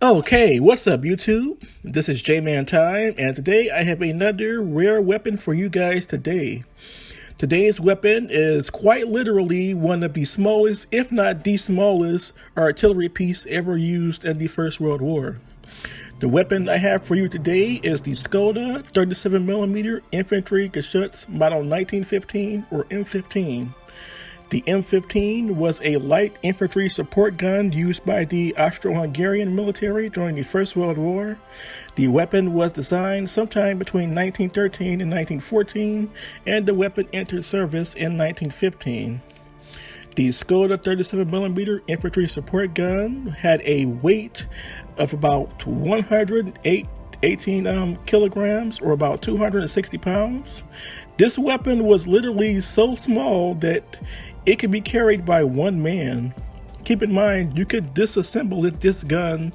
Okay, what's up, YouTube? This is J-Man Time, and today I have another rare weapon for you guys today. Today's weapon is quite literally one of the smallest, if not the smallest, artillery piece ever used in the First World War. The weapon I have for you today is the Skoda 37mm Infantry Geschütz Model 1915 or M15. The M15 was a light infantry support gun used by the Austro-Hungarian military during the First World War. The weapon was designed sometime between 1913 and 1914, and the weapon entered service in 1915. The Skoda 37mm infantry support gun had a weight of about 118 kilograms, or about 260 pounds. This weapon was literally so small that it could be carried by one man. Keep in mind, you could disassemble this gun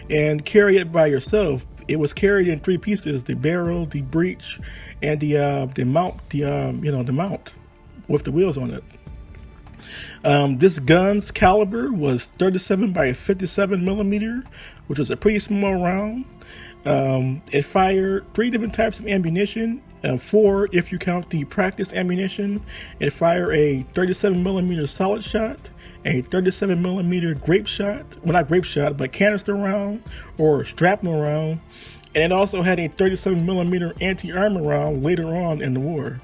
and carry it by yourself. It was carried in three pieces: the barrel, the breech, and the mount. The mount with the wheels on it. This gun's caliber was 37 by 57 millimeter, which was a pretty small round. It fired three different types of ammunition, four if you count the practice ammunition. It fired a 37mm solid shot, a 37mm grape shot, well, not grape shot, but canister round or shrapnel round, and it also had a 37mm anti-armor round later on in the war.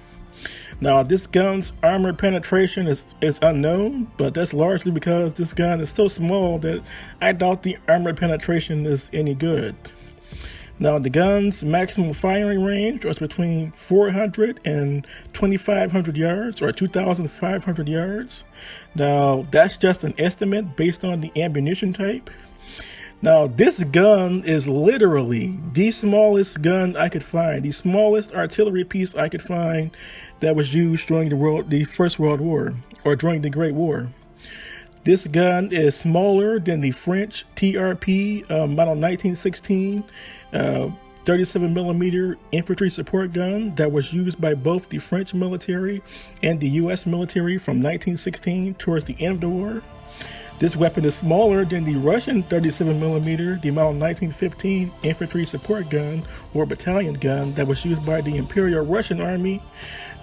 Now, this gun's armor penetration is unknown, but that's largely because this gun is so small that I doubt the armor penetration is any good. Now, the gun's maximum firing range was between 400 and 2,500 yards, or 2,500 yards. Now, that's just an estimate based on the ammunition type. Now, this gun is literally the smallest gun I could find, the smallest artillery piece I could find that was used during the First World War, or during the Great War. This gun is smaller than the French TRP model 1916 37mm infantry support gun that was used by both the French military and the US military from 1916 towards the end of the war. This weapon is smaller than the Russian 37mm, the model 1915 infantry support gun or battalion gun that was used by the Imperial Russian Army.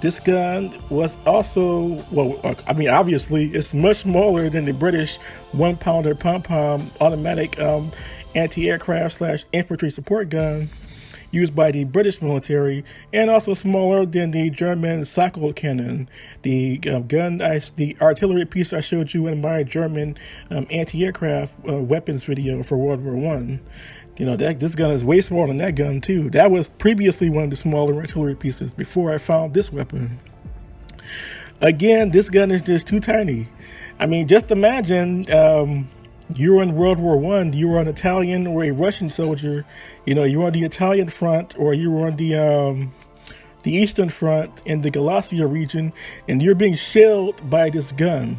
This gun was also, obviously, it's much smaller than the British 1-pounder pom-pom automatic anti-aircraft / infantry support gun used by the British military, and also smaller than the German Sockel cannon, the the artillery piece I showed you in my German anti-aircraft weapons video for World War I. You know, this gun is way smaller than that gun too. That was previously one of the smaller artillery pieces before I found this weapon. Again, this gun is just too tiny. I mean, just imagine you were in World War I, you were an Italian or a Russian soldier, you know, you were on the Italian front, or you were on the Eastern Front in the Galicia region, and you're being shelled by this gun.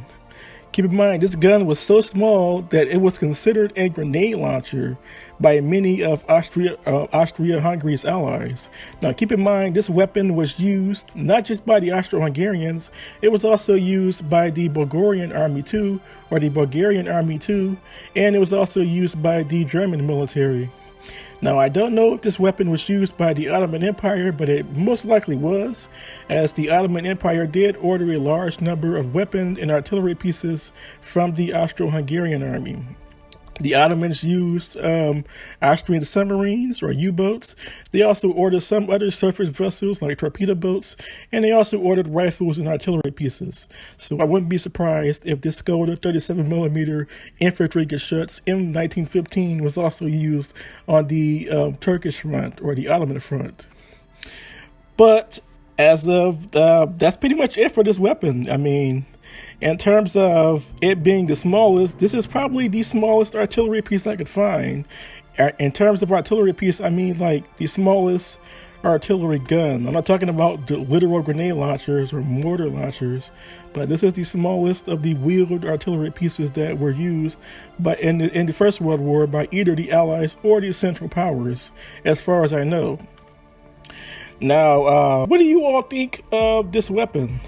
Keep in mind, this gun was so small that it was considered a grenade launcher by many of Austria-Hungary's allies. Now, keep in mind, this weapon was used not just by the Austro-Hungarians, it was also used by the Bulgarian Army too, or the Bulgarian Army too, and it was also used by the German military. Now, I don't know if this weapon was used by the Ottoman Empire, but it most likely was, as the Ottoman Empire did order a large number of weapons and artillery pieces from the Austro-Hungarian army. The Ottomans used Austrian submarines or U-boats. They also ordered some other surface vessels like torpedo boats, and they also ordered rifles and artillery pieces. So I wouldn't be surprised if this Skoda 37mm infantry Geschütz M1915 was also used on the Turkish front or the Ottoman front. But as of that's pretty much it for this weapon. I mean, in terms of it being the smallest, this is probably the smallest artillery piece I could find. In terms of artillery piece, I mean like the smallest artillery gun. I'm not talking about the literal grenade launchers or mortar launchers, but this is the smallest of the wheeled artillery pieces that were used in the First World War by either the Allies or the Central Powers, as far as I know. Now, what do you all think of this weapon?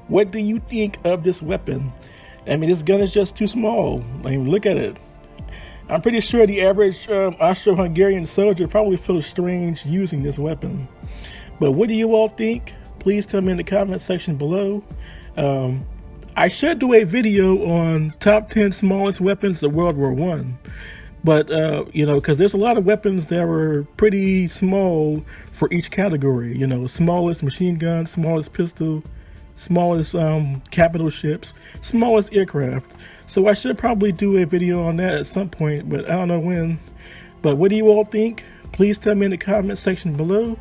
What do you think of this weapon? I mean, this gun is just too small. I mean, look at it. I'm pretty sure the average Austro-Hungarian soldier probably feels strange using this weapon. But what do you all think? Please tell me in the comment section below. I should do a video on top 10 smallest weapons of World War I. But, because there's a lot of weapons that were pretty small for each category. Smallest machine gun, smallest pistol, smallest capital ships, smallest aircraft. So I should probably do a video on that at some point, but I don't know when. But what do you all think? Please tell me in the comment section below.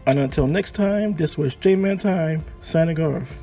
And until next time, this was J-Man Time, signing off.